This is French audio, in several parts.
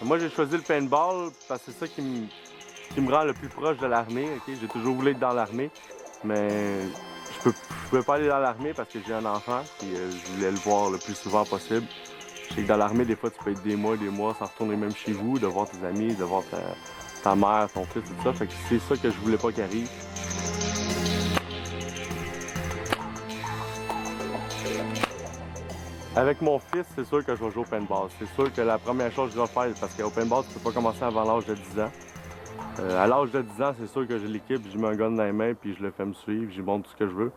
Moi, j'ai choisi le paintball parce que c'est ça qui me rend le plus proche de l'armée. Okay? J'ai toujours voulu être dans l'armée, mais je peux pas aller dans l'armée parce que j'ai un enfant et je voulais le voir le plus souvent possible. Je sais que dans l'armée, des fois, tu peux être des mois sans retourner même chez vous, de voir tes amis, de voir ta mère, ton fils, tout ça. Fait que c'est ça que je voulais pas qu'il arrive. Avec mon fils, c'est sûr que je vais jouer au paintball. C'est sûr que la première chose que je dois faire, parce qu'au paintball, tu peux pas commencer avant l'âge de 10 ans. À l'âge de 10 ans, c'est sûr que j'ai l'équipe, je mets un gun dans les mains, puis je le fais me suivre, je lui montre tout ce que je veux.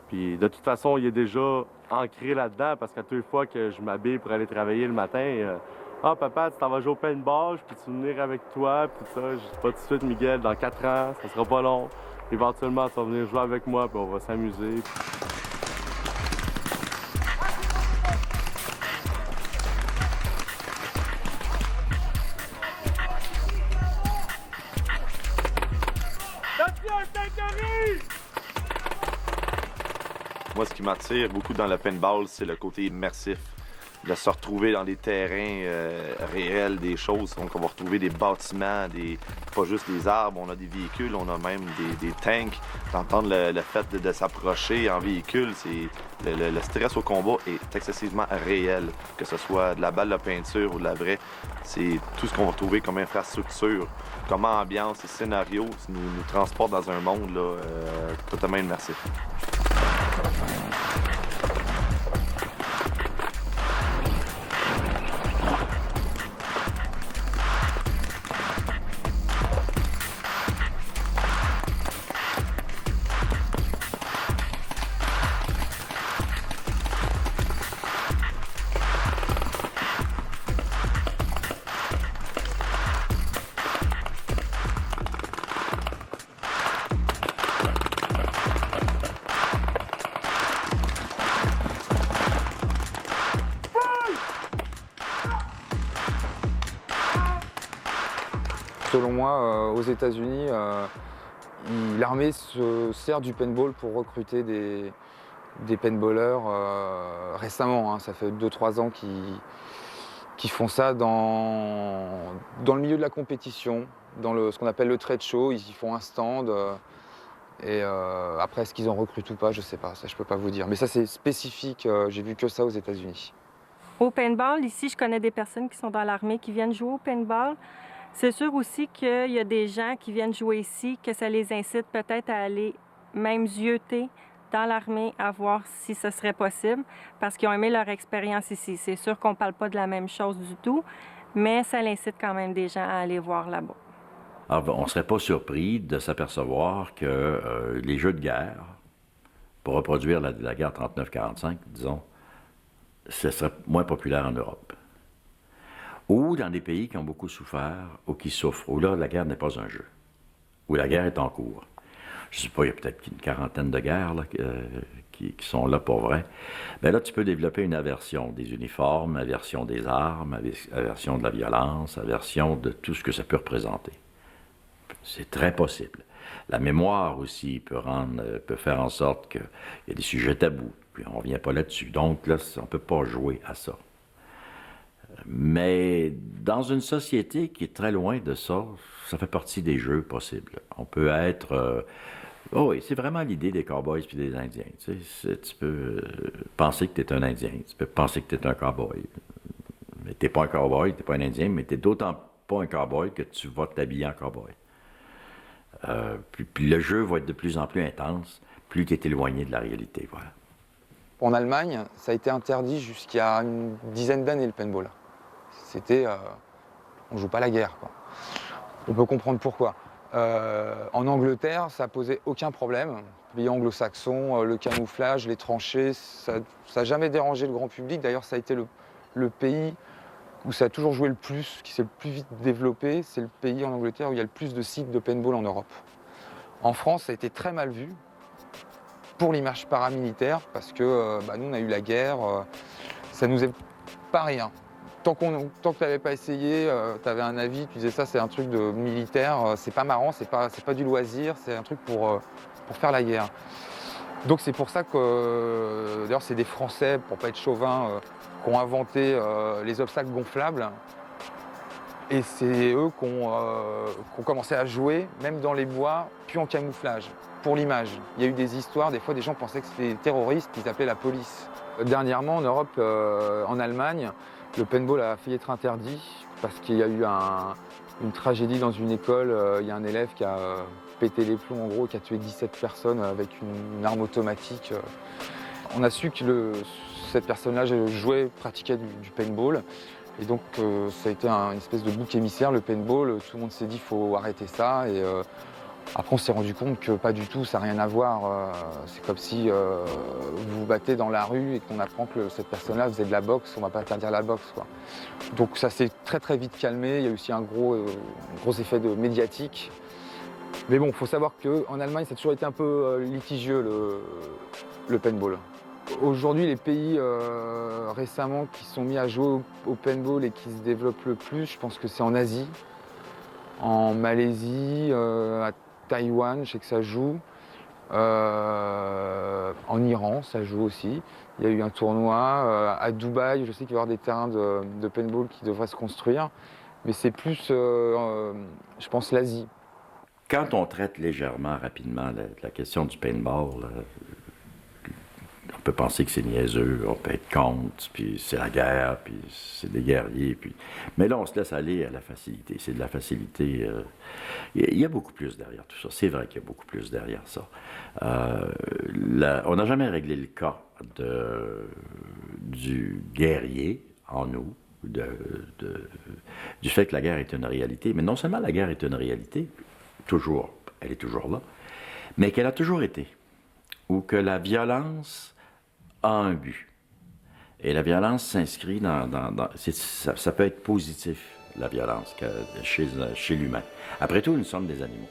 Puis de toute façon, il est déjà ancré là-dedans, parce qu'à toutes les fois que je m'habille pour aller travailler le matin, ah papa, tu t'en vas jouer au paintball, je peux-tu venir avec toi, puis ça, je dis pas tout de suite, Miguel, dans 4 ans, ça sera pas long. Éventuellement, tu vas venir jouer avec moi, puis on va s'amuser. Moi, ce qui m'attire beaucoup dans le paintball, c'est le côté immersif. De se retrouver dans des terrains réels, des choses. Donc, on va retrouver des bâtiments, pas juste des arbres, on a des véhicules, on a même des tanks. D'entendre le fait de s'approcher en véhicule, le stress au combat est excessivement réel. Que ce soit de la balle de peinture ou de la vraie, c'est tout ce qu'on va trouver comme infrastructure, comme ambiance et scénario nous transporte dans un monde là, totalement immersif. Selon moi, aux États-Unis, l'armée se sert du paintball pour recruter des paintballers récemment. Hein, ça fait 2-3 ans qu'ils font ça dans le milieu de la compétition, dans ce qu'on appelle le trade show. Ils y font un stand. Et après, est-ce qu'ils en recrutent ou pas, je sais pas, ça je peux pas vous dire. Mais ça c'est spécifique, j'ai vu que ça aux États-Unis. Au paintball, ici, je connais des personnes qui sont dans l'armée qui viennent jouer au paintball. C'est sûr aussi qu'il y a des gens qui viennent jouer ici, que ça les incite peut-être à aller même zioter dans l'armée à voir si ce serait possible, parce qu'ils ont aimé leur expérience ici. C'est sûr qu'on ne parle pas de la même chose du tout, mais ça l'incite quand même des gens à aller voir là-bas. Alors, on ne serait pas surpris de s'apercevoir que les jeux de guerre, pour reproduire la guerre 39-45, disons, ce serait moins populaire en Europe. Ou dans des pays qui ont beaucoup souffert ou qui souffrent, où là, la guerre n'est pas un jeu, où la guerre est en cours. Je ne sais pas, il y a peut-être une quarantaine de guerres là, qui sont là pour vrai. Bien là, tu peux développer une aversion des uniformes, aversion des armes, aversion de la violence, aversion de tout ce que ça peut représenter. C'est très possible. La mémoire aussi peut faire en sorte qu'il y a des sujets tabous, puis on ne revient pas là-dessus. Donc là, on ne peut pas jouer à ça. Mais dans une société qui est très loin de ça, ça fait partie des jeux possibles. On peut être... oh oui, c'est vraiment l'idée des cowboys et des Indiens. Tu peux penser que tu es un Indien, tu peux penser que tu es un cowboy. Mais tu n'es pas un cowboy, tu n'es pas un Indien, mais tu n'es d'autant pas un cowboy que tu vas t'habiller en cowboy. Puis le jeu va être de plus en plus intense, plus tu es éloigné de la réalité. Voilà. En Allemagne, ça a été interdit jusqu'à une dizaine d'années le paintball. C'était... on joue pas la guerre, quoi. On peut comprendre pourquoi. En Angleterre, ça posait aucun problème. Pays anglo-saxon, le camouflage, les tranchées, ça n'a jamais dérangé le grand public. D'ailleurs, ça a été le pays où ça a toujours joué le plus, qui s'est le plus vite développé. C'est le pays en Angleterre où il y a le plus de sites de paintball en Europe. En France, ça a été très mal vu pour l'image paramilitaire, parce que nous, on a eu la guerre, ça nous est pas rien. Tant que tu n'avais pas essayé, tu avais un avis, tu disais ça c'est un truc de militaire, c'est pas marrant, c'est pas du loisir, c'est un truc pour faire la guerre. Donc c'est pour ça que, d'ailleurs c'est des Français, pour pas être chauvin, qui ont inventé les obstacles gonflables. Et c'est eux qui ont commencé à jouer, même dans les bois, puis en camouflage, pour l'image. Il y a eu des histoires, des fois des gens pensaient que c'était des terroristes, ils appelaient la police. Dernièrement en Europe, en Allemagne, le paintball a failli être interdit parce qu'il y a eu une tragédie dans une école. Il y a un élève qui a pété les plombs en gros, qui a tué 17 personnes avec une arme automatique. On a su que cette personne-là jouait, pratiquait du paintball. Et donc ça a été une espèce de bouc émissaire, le paintball. Tout le monde s'est dit qu'il faut arrêter ça. Et après on s'est rendu compte que pas du tout, ça n'a rien à voir. C'est comme si vous vous battez dans la rue et qu'on apprend que cette personne-là faisait de la boxe, on ne va pas interdire la boxe, quoi. Donc ça s'est très très vite calmé. Il y a eu aussi un gros effet médiatique. Mais bon, il faut savoir qu'en Allemagne, ça a toujours été un peu litigieux le paintball. Aujourd'hui, les pays récemment qui sont mis à jouer au paintball et qui se développent le plus, je pense que c'est en Asie, en Malaisie, à Taïwan, je sais que ça joue, en Iran, ça joue aussi. Il y a eu un tournoi à Dubaï, je sais qu'il va y avoir des terrains de paintball qui devraient se construire, mais c'est plus, je pense, l'Asie. Quand on traite légèrement, rapidement, la question du paintball, on peut penser que c'est niaiseux, on peut être contre, puis c'est la guerre, puis c'est des guerriers, puis... Mais là, on se laisse aller à la facilité. C'est de la facilité. Il y a beaucoup plus derrière tout ça. C'est vrai qu'il y a beaucoup plus derrière ça. On n'a jamais réglé le cas du guerrier en nous, du fait que la guerre est une réalité. Mais non seulement la guerre est une réalité, toujours, elle est toujours là, mais qu'elle a toujours été. Ou que la violence a un but. Et la violence s'inscrit ça peut être positif, la violence, chez l'humain. Après tout, nous sommes des animaux.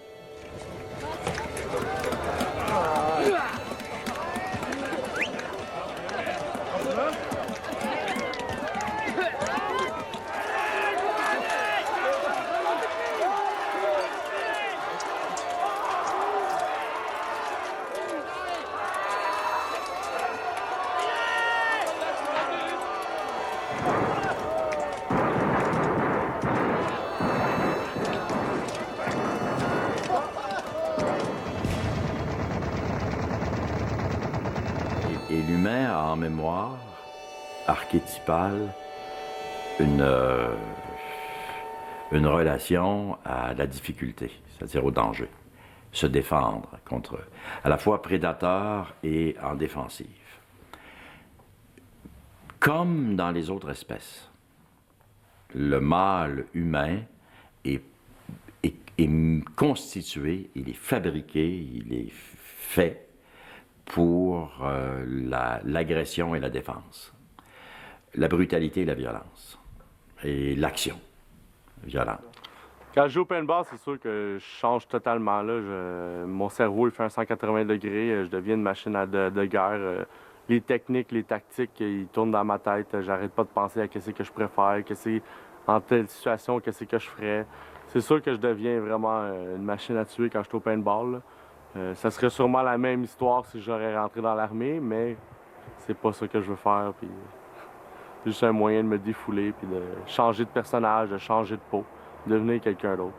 Et l'humain a en mémoire archétypale une relation à la difficulté, c'est-à-dire au danger. Se défendre contre, à la fois prédateur et en défensive. Comme dans les autres espèces, le mâle humain est constitué, il est fabriqué, il est fait pour l'agression et la défense, la brutalité et la violence, et l'action violente. Quand je joue au paintball, c'est sûr que je change totalement. Là. Mon cerveau il fait un 180 degrés, je deviens une machine de guerre. Les techniques, les tactiques, ils tournent dans ma tête. J'arrête pas de penser à qu'est-ce que je préfère, en telle situation, qu'est-ce que je ferais. C'est sûr que je deviens vraiment une machine à tuer quand je suis au paintball. Ça serait sûrement la même histoire si j'aurais rentré dans l'armée, mais c'est pas ça que je veux faire. Puis c'est juste un moyen de me défouler, puis de changer de personnage, de changer de peau, devenir quelqu'un d'autre.